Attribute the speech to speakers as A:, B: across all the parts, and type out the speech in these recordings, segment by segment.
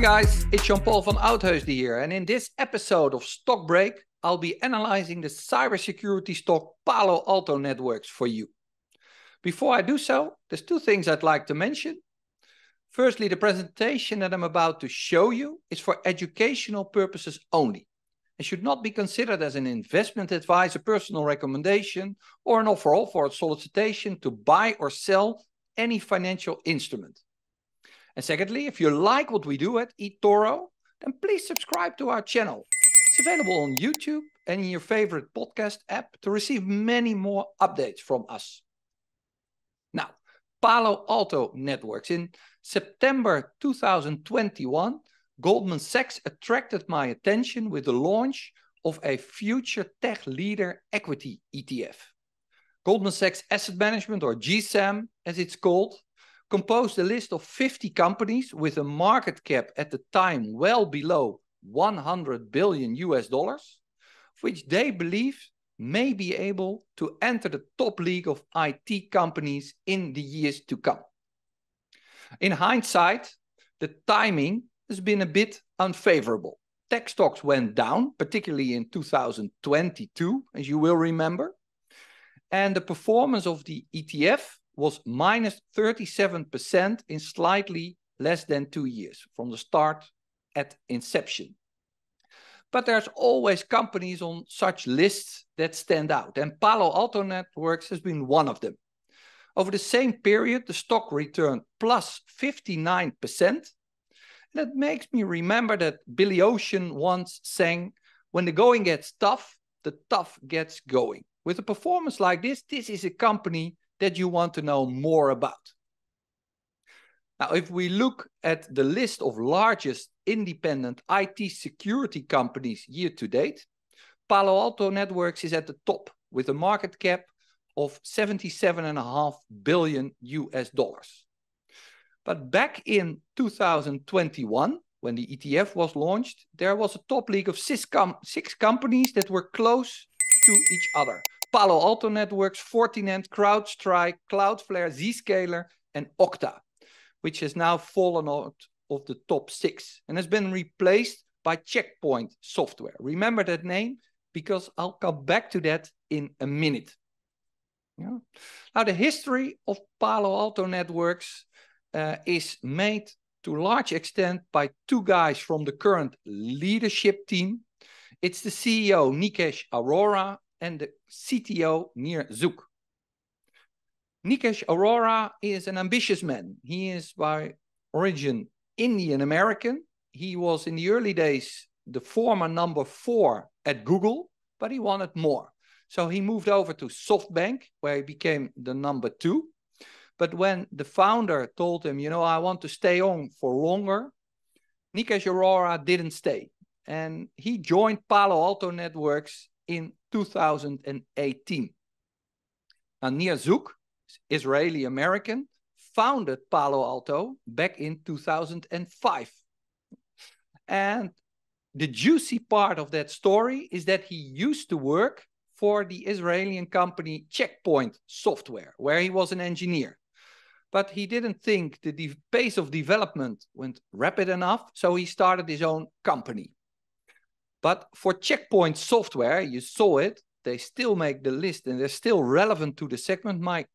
A: Hi guys, it's Jean-Paul van Oudheusden here, and in this episode of Stock Break, I'll be analyzing the cybersecurity stock Palo Alto Networks for you. Before I do so, there's two things I'd like to mention. Firstly, the presentation that I'm about to show you is for educational purposes only and should not be considered as an investment advice, a personal recommendation, or an offer for a solicitation to buy or sell any financial instrument. And secondly, if you like what we do at eToro, then please subscribe to our channel. It's available on YouTube and in your favorite podcast app to receive many more updates from us. Now, Palo Alto Networks. In September 2021, Goldman Sachs attracted my attention with the launch of a future tech leader equity ETF. Goldman Sachs Asset Management, or GSAM as it's called, composed a list of 50 companies with a market cap at the time well below $100 billion, which they believe may be able to enter the top league of IT companies in the years to come. In hindsight, the timing has been a bit unfavorable. Tech stocks went down, particularly in 2022, as you will remember. And the performance of the ETF was minus 37% in slightly less than 2 years from the start at inception. But there's always companies on such lists that stand out, and Palo Alto Networks has been one of them. Over the same period, the stock returned plus 59%. And that makes me remember that Billy Ocean once sang, "When the going gets tough, the tough gets going." With a performance like this is a company that you want to know more about. Now, if we look at the list of largest independent IT security companies year to date, Palo Alto Networks is at the top with a market cap of $77.5 billion. But back in 2021, when the ETF was launched, there was a top league of six companies that were close to each other. Palo Alto Networks, Fortinet, CrowdStrike, Cloudflare, Zscaler, and Okta, which has now fallen out of the top 6 and has been replaced by Checkpoint Software. Remember that name because I'll come back to that in a minute. Yeah. Now, the history of Palo Alto Networks is made to a large extent by two guys from the current leadership team. It's the CEO, Nikesh Arora, and the CTO, Nir Zuk. Nikesh Arora is an ambitious man. He is by origin Indian American. He was in the early days the former number 4 at Google, but he wanted more. So he moved over to SoftBank, where he became the number 2. But when the founder told him, you know, I want to stay on for longer, Nikesh Arora didn't stay. And he joined Palo Alto Networks in 2018. Now, Nir Zuk, Israeli-American, founded Palo Alto back in 2005. And the juicy part of that story is that he used to work for the Israeli company Checkpoint Software, where he was an engineer. But he didn't think the pace of development went rapid enough, so he started his own company. But for Checkpoint Software, you saw it, they still make the list and they're still relevant to the segment. My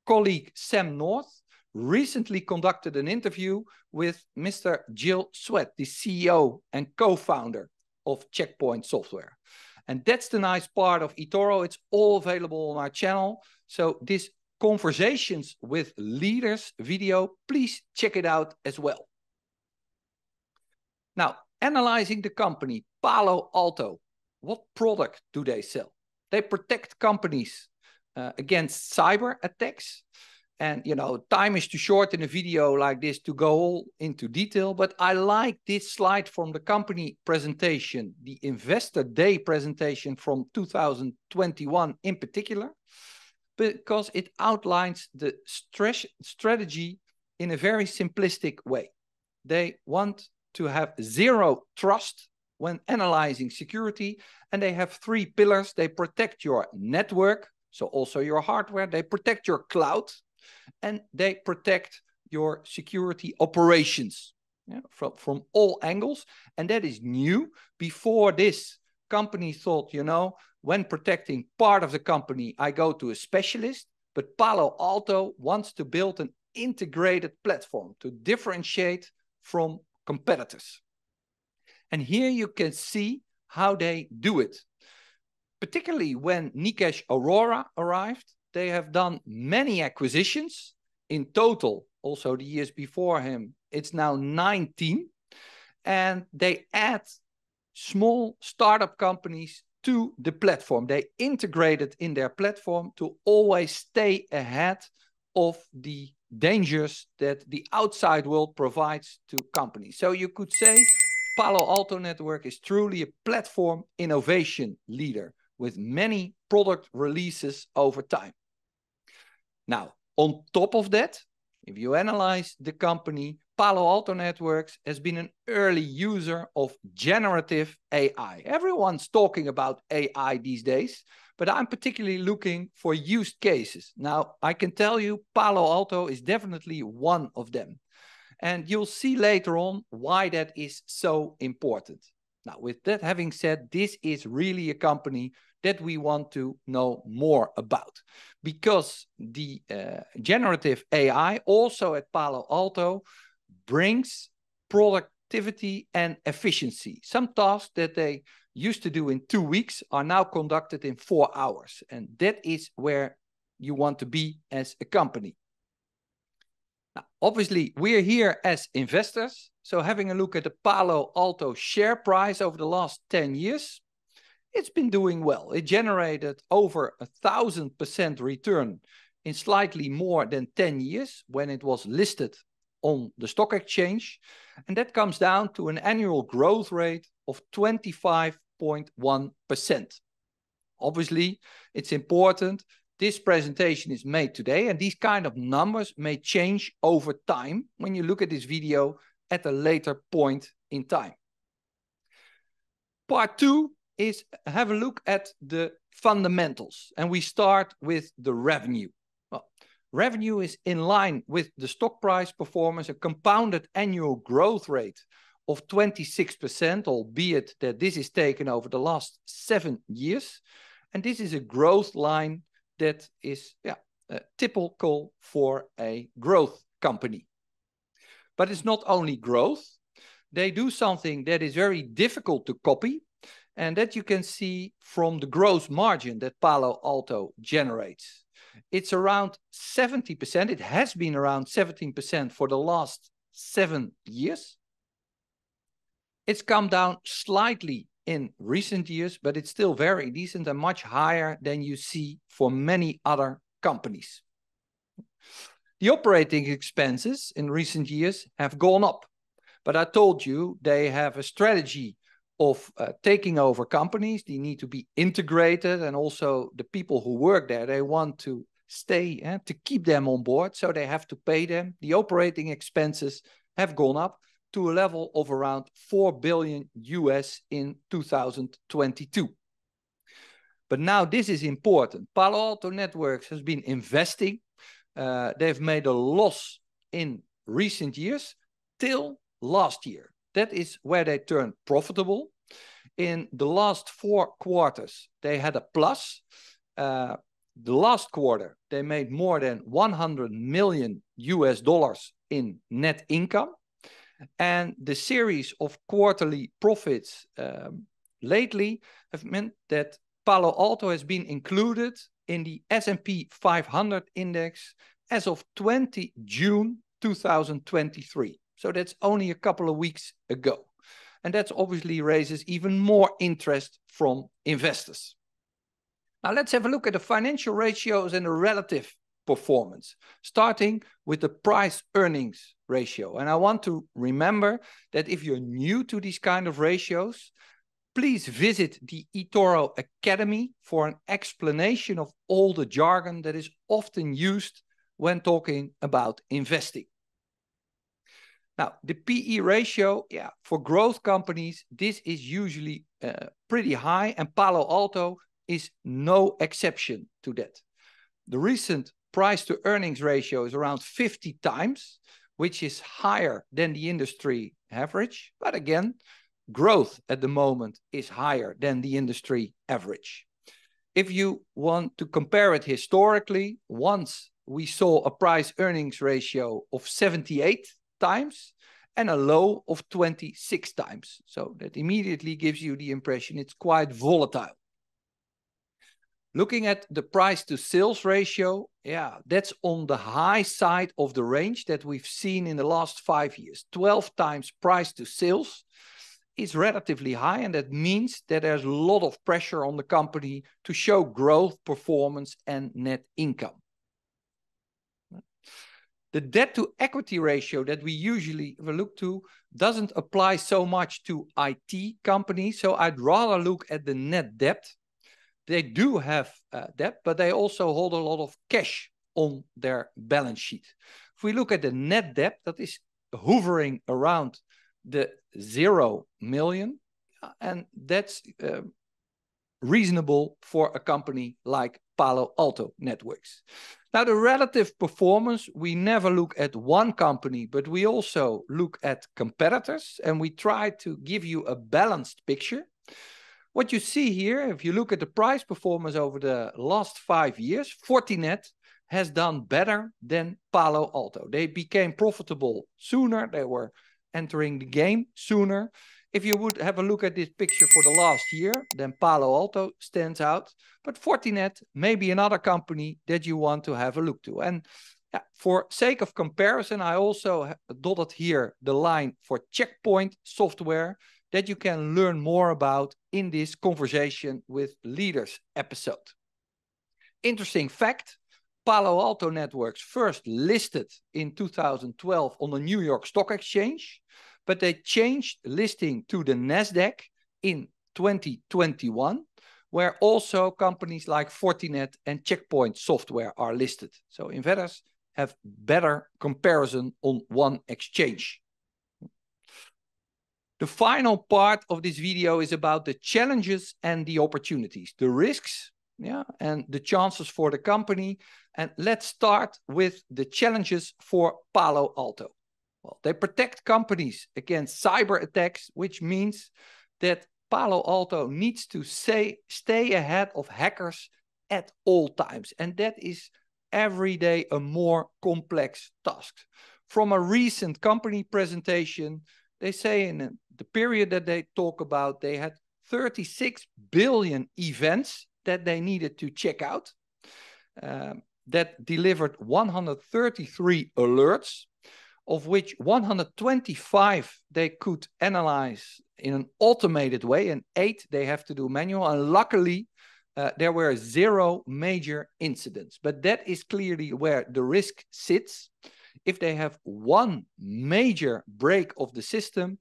A: colleague Sam North recently conducted an interview with Mr. Jill Sweat, the CEO and co-founder of Checkpoint Software. And that's the nice part of eToro. It's all available on our channel. So this Conversations with Leaders video, please check it out as well. Now, analyzing the company Palo Alto, what product do they sell? They protect companies against cyber attacks. And, you know, time is too short in a video like this to go all into detail, but I like this slide from the company presentation, the Investor Day presentation from 2021 in particular, because it outlines the strategy in a very simplistic way. They want to have zero trust when analyzing security, and they have 3 pillars. They protect your network, so also your hardware. They protect your cloud, and they protect your security operations. from all angles. And that is new. Before this, company thought, when protecting part of the company, I go to a specialist. But Palo Alto wants to build an integrated platform to differentiate from competitors. And here you can see how they do it. Particularly when Nikesh Arora arrived, they have done many acquisitions. In total, also the years before him, it's now 19. And they add small startup companies to the platform. They integrate it in their platform to always stay ahead of the dangers that the outside world provides to companies. So you could say Palo Alto Network is truly a platform innovation leader with many product releases over time. Now, on top of that, if you analyze the company, Palo Alto Networks has been an early user of generative AI. Everyone's talking about AI these days, but I'm particularly looking for use cases. Now, I can tell you Palo Alto is definitely one of them. And you'll see later on why that is so important. Now, with that having said, this is really a company that we want to know more about, because the generative AI also at Palo Alto brings productivity and efficiency. Some tasks that they used to do in 2 weeks are now conducted in 4 hours. And that is where you want to be as a company. Now, obviously, we're here as investors. So having a look at the Palo Alto share price over the last 10 years, it's been doing well. It generated over 1,000% return in slightly more than 10 years when it was listed on the stock exchange. And that comes down to an annual growth rate of 25.1%. Obviously, it's important. This presentation is made today, and these kind of numbers may change over time when you look at this video at a later point in time. Part 2 is have a look at the fundamentals, and we start with the revenue. Well, revenue is in line with the stock price performance, a compounded annual growth rate of 26%, albeit that this is taken over the last 7 years. And this is a growth line that is typical for a growth company. But it's not only growth. They do something that is very difficult to copy, and that you can see from the gross margin that Palo Alto generates. It's around 70%. It has been around 17% for the last 7 years. It's come down slightly in recent years, but it's still very decent and much higher than you see for many other companies. The operating expenses in recent years have gone up, but I told you they have a strategy of taking over companies. They need to be integrated, and also the people who work there, they want to stay, to keep them on board, so they have to pay them. The operating expenses have gone up to a level of around $4 billion US in 2022. But now this is important. Palo Alto Networks has been investing. They've made a loss in recent years till last year. That is where they turned profitable. In the last 4 quarters, they had a plus. The last quarter, they made more than $100 million US in net income. And the series of quarterly profits lately have meant that Palo Alto has been included in the S&P 500 index as of 20 June 2023. So that's only a couple of weeks ago. And that obviously raises even more interest from investors. Now let's have a look at the financial ratios and the relative performance, starting with the price-earnings ratio. And I want to remember that if you're new to these kind of ratios, please visit the eToro Academy for an explanation of all the jargon that is often used when talking about investing. Now, the PE ratio, for growth companies, this is usually pretty high, and Palo Alto is no exception to that. The recent price to earnings ratio is around 50 times, which is higher than the industry average. But again, growth at the moment is higher than the industry average. If you want to compare it historically, once we saw a price earnings ratio of 78 times and a low of 26 times. So that immediately gives you the impression it's quite volatile. Looking at the price to sales ratio, yeah, that's on the high side of the range that we've seen in the last 5 years. 12 times price to sales is relatively high, and that means that there's a lot of pressure on the company to show growth, performance, and net income. The debt to equity ratio that we usually look to doesn't apply so much to IT companies, so I'd rather look at the net debt. They do have debt, but they also hold a lot of cash on their balance sheet. If we look at the net debt, that is hovering around the 0 million, and that's reasonable for a company like Palo Alto Networks. Now, the relative performance, we never look at one company, but we also look at competitors, and we try to give you a balanced picture. What you see here, if you look at the price performance over the last 5 years, Fortinet has done better than Palo Alto. They became profitable sooner. They were entering the game sooner. If you would have a look at this picture for the last year, then Palo Alto stands out. But Fortinet may be another company that you want to have a look to. And for sake of comparison, I also dotted here the line for Checkpoint software that you can learn more about in this Conversation with Leaders episode. Interesting fact, Palo Alto Networks first listed in 2012 on the New York Stock Exchange, but they changed listing to the NASDAQ in 2021, where also companies like Fortinet and Checkpoint software are listed. So investors have better comparison on one exchange. The final part of this video is about the challenges and the opportunities, the risks, and the chances for the company. And let's start with the challenges for Palo Alto. Well, they protect companies against cyber attacks, which means that Palo Alto needs to stay ahead of hackers at all times. And that is every day a more complex task. From a recent company presentation, they say in the period that they talk about, they had 36 billion events that they needed to check out, that delivered 133 alerts, of which 125 they could analyze in an automated way, and 8 they have to do manual. And luckily, there were 0 major incidents. But that is clearly where the risk sits. If they have one major break of the system,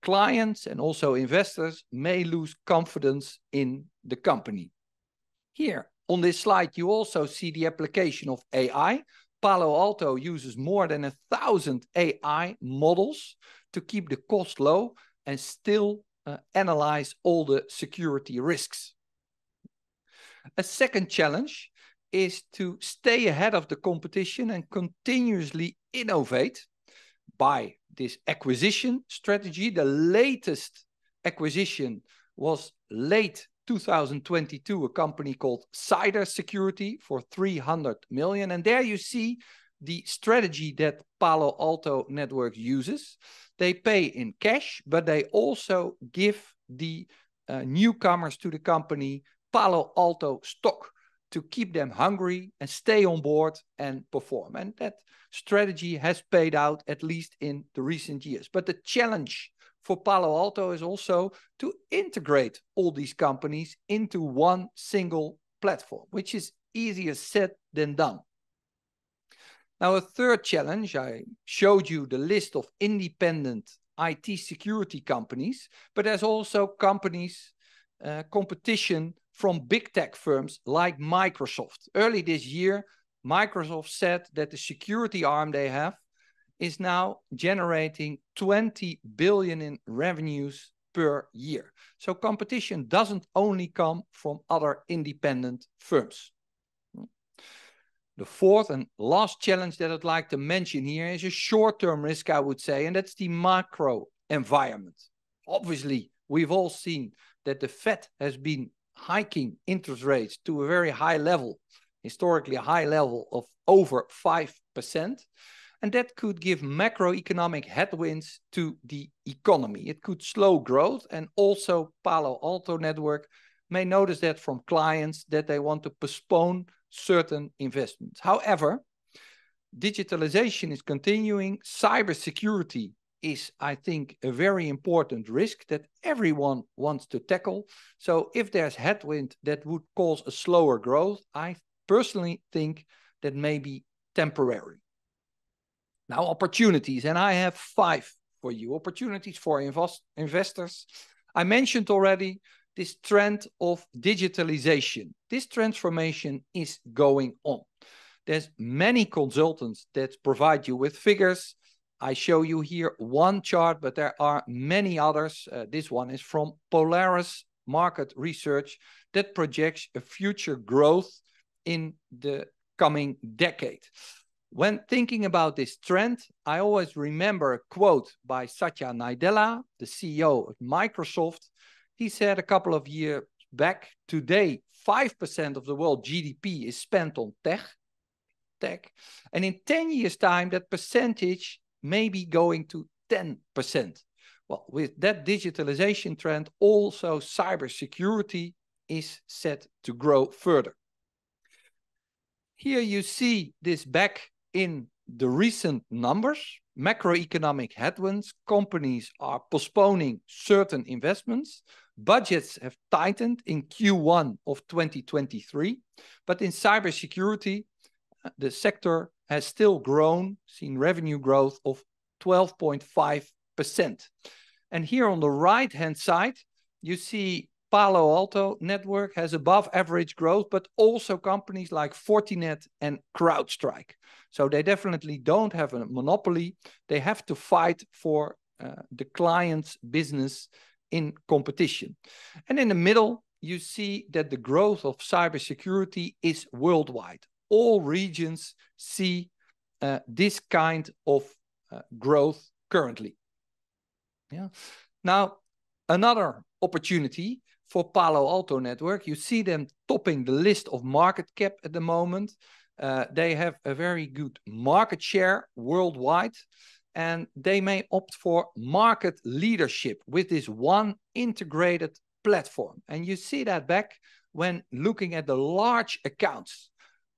A: clients and also investors may lose confidence in the company. Here on this slide, you also see the application of AI. Palo Alto uses more than 1,000 AI models to keep the cost low and still analyze all the security risks. A second challenge is to stay ahead of the competition and continuously innovate by this acquisition strategy. The latest acquisition was late 2022, a company called CYBERSECURITY for 300 million. And there you see the strategy that Palo Alto Networks uses. They pay in cash, but they also give the newcomers to the company Palo Alto stock to keep them hungry and stay on board and perform. And that strategy has paid out, at least in the recent years. But the challenge for Palo Alto is also to integrate all these companies into one single platform, which is easier said than done. Now, a third challenge, I showed you the list of independent IT security companies, but there's also companies, competition from big tech firms like Microsoft. Early this year, Microsoft said that the security arm they have is now generating 20 billion in revenues per year. So competition doesn't only come from other independent firms. The fourth and last challenge that I'd like to mention here is a short-term risk, I would say, and that's the macro environment. Obviously, we've all seen that the Fed has been hiking interest rates to a very high level, historically a high level of over 5%. And that could give macroeconomic headwinds to the economy. It could slow growth, and also Palo Alto Network may notice that from clients that they want to postpone certain investments. However, digitalization is continuing. Cybersecurity is, I think, a very important risk that everyone wants to tackle. So if there's headwind that would cause a slower growth, I personally think that may be temporary. Now, opportunities, and I have 5 for you. Opportunities for investors. I mentioned already this trend of digitalization. This transformation is going on. There's many consultants that provide you with figures. I show you here one chart, but there are many others. This one is from Polaris Market Research that projects a future growth in the coming decade. When thinking about this trend, I always remember a quote by Satya Nadella, the CEO of Microsoft. He said a couple of years back, today, 5% of the world GDP is spent on tech. And in 10 years' time, that percentage may be going to 10%. Well, with that digitalization trend, also cybersecurity is set to grow further. Here you see this back in the recent numbers. Macroeconomic headwinds, companies are postponing certain investments. Budgets have tightened in Q1 of 2023, but in cybersecurity, the sector has still grown, seen revenue growth of 12.5%. And here on the right-hand side, you see Palo Alto Network has above average growth, but also companies like Fortinet and CrowdStrike. So they definitely don't have a monopoly. They have to fight for the client's business in competition. And in the middle, you see that the growth of cybersecurity is worldwide. All regions see this kind of growth currently. Yeah. Now, another opportunity for Palo Alto Network, you see them topping the list of market cap at the moment. They have a very good market share worldwide, and they may opt for market leadership with this one integrated platform. And you see that back when looking at the large accounts.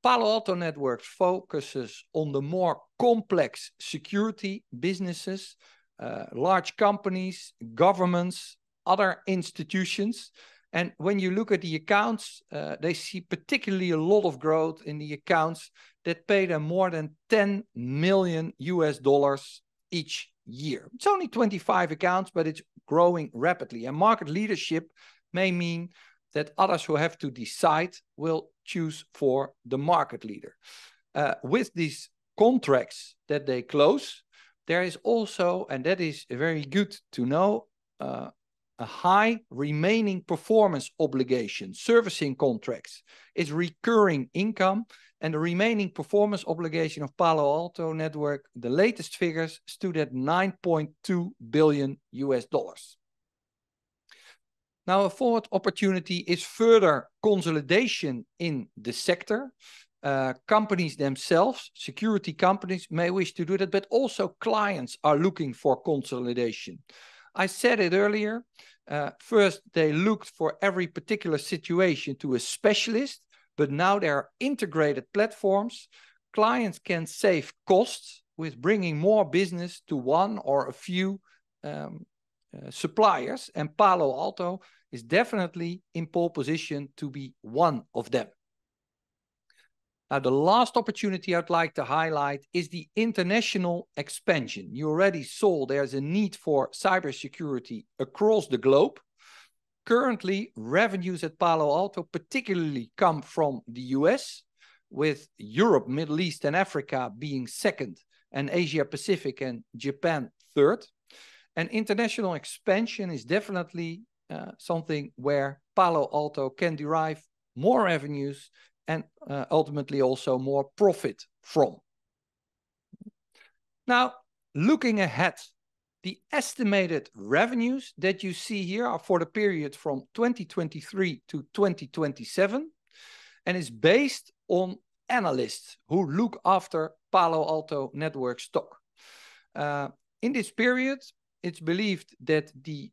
A: Palo Alto Networks focuses on the more complex security businesses, large companies, governments, other institutions. And when you look at the accounts, they see particularly a lot of growth in the accounts that pay them more than $10 million each year. It's only 25 accounts, but it's growing rapidly. And market leadership may mean that others who have to decide will choose for the market leader. With these contracts that they close, there is also, and that is very good to know, a high remaining performance obligation. Servicing contracts is recurring income, and the remaining performance obligation of Palo Alto Network, the latest figures stood at $9.2 billion. Now, a fourth opportunity is further consolidation in the sector. Companies themselves, security companies, may wish to do that, but also clients are looking for consolidation. I said it earlier. First, they looked for every particular situation to a specialist, but now there are integrated platforms. Clients can save costs with bringing more business to one or a few suppliers, and Palo Alto is definitely in pole position to be one of them. Now, the last opportunity I'd like to highlight is the international expansion. You already saw there's a need for cybersecurity across the globe. Currently, revenues at Palo Alto particularly come from the US, with Europe, Middle East, and Africa being second, and Asia Pacific and Japan third. And international expansion is definitely something where Palo Alto can derive more revenues and ultimately also more profit from. Now, looking ahead, the estimated revenues that you see here are for the period from 2023 to 2027 and is based on analysts who look after Palo Alto Networks stock. In this period, it's believed that the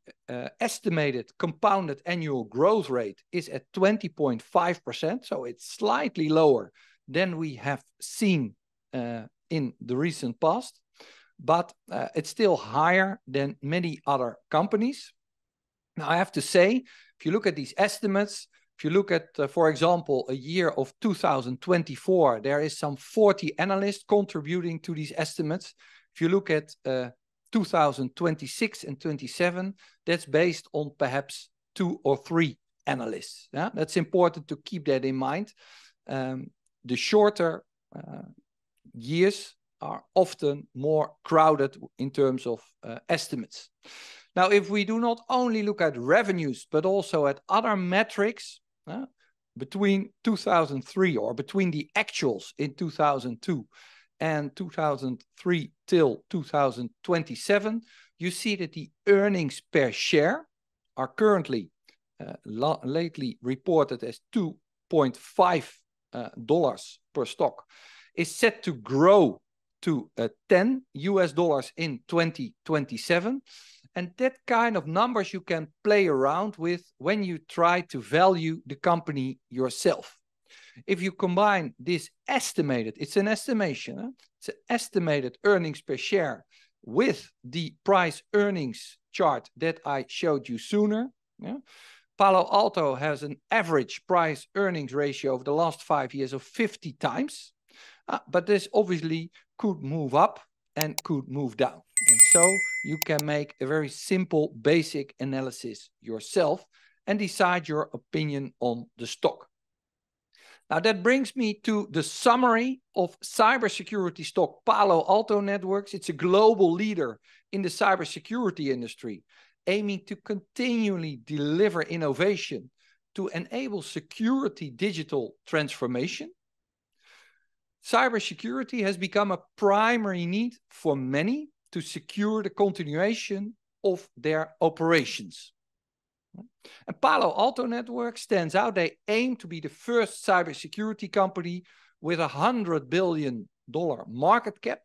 A: estimated compounded annual growth rate is at 20.5%, so it's slightly lower than we have seen in the recent past, but it's still higher than many other companies. Now, I have to say, if you look at these estimates, if you look at, for example, a year of 2024, there is some 40 analysts contributing to these estimates. If you look at 2026 and 27, that's based on perhaps 2 or 3 analysts. Yeah? That's important to keep that in mind. The shorter years are often more crowded in terms of estimates. Now, if we do not only look at revenues, but also at other metrics, between 2003 or between the actuals in 2002 and 2003 till 2027, you see that the earnings per share are currently lately reported as $2.5 per stock, is set to grow to $10 in 2027. And that kind of numbers you can play around with when you try to value the company yourself. If you combine this estimated, it's an estimation, it's an estimated earnings per share with the price earnings chart that I showed you sooner. Yeah? Palo Alto has an average price earnings ratio over the last 5 years of 50 times, but this obviously could move up and could move down. And so you can make a very simple, basic analysis yourself and decide your opinion on the stock. Now that brings me to the summary of cybersecurity stock Palo Alto Networks. It's a global leader in the cybersecurity industry, aiming to continually deliver innovation to enable security digital transformation. Cybersecurity has become a primary need for many to secure the continuation of their operations. And Palo Alto Networks stands out. They aim to be the first cybersecurity company with a $100 billion market cap.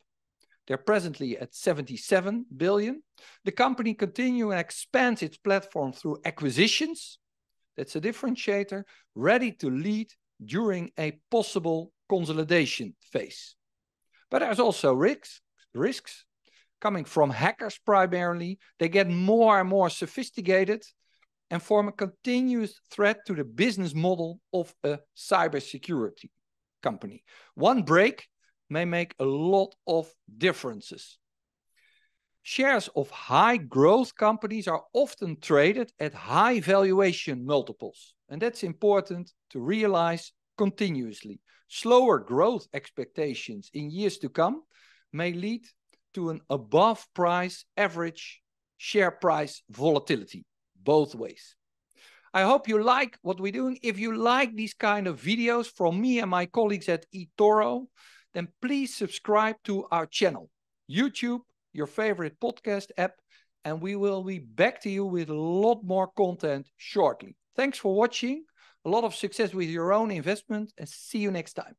A: They're presently at $77 billion. The company continues and expands its platform through acquisitions. That's a differentiator, ready to lead during a possible consolidation phase. But there's also risks coming from hackers primarily. They get more and more sophisticated and form a continuous threat to the business model of a cybersecurity company. One break may make a lot of differences. Shares of high growth companies are often traded at high valuation multiples, and that's important to realize continuously. Slower growth expectations in years to come may lead to an above price average share price volatility, both ways. I hope you like what we're doing. If you like these kind of videos from me and my colleagues at eToro, then please subscribe to our channel, YouTube, your favorite podcast app, and we will be back to you with a lot more content shortly. Thanks for watching. A lot of success with your own investment and see you next time.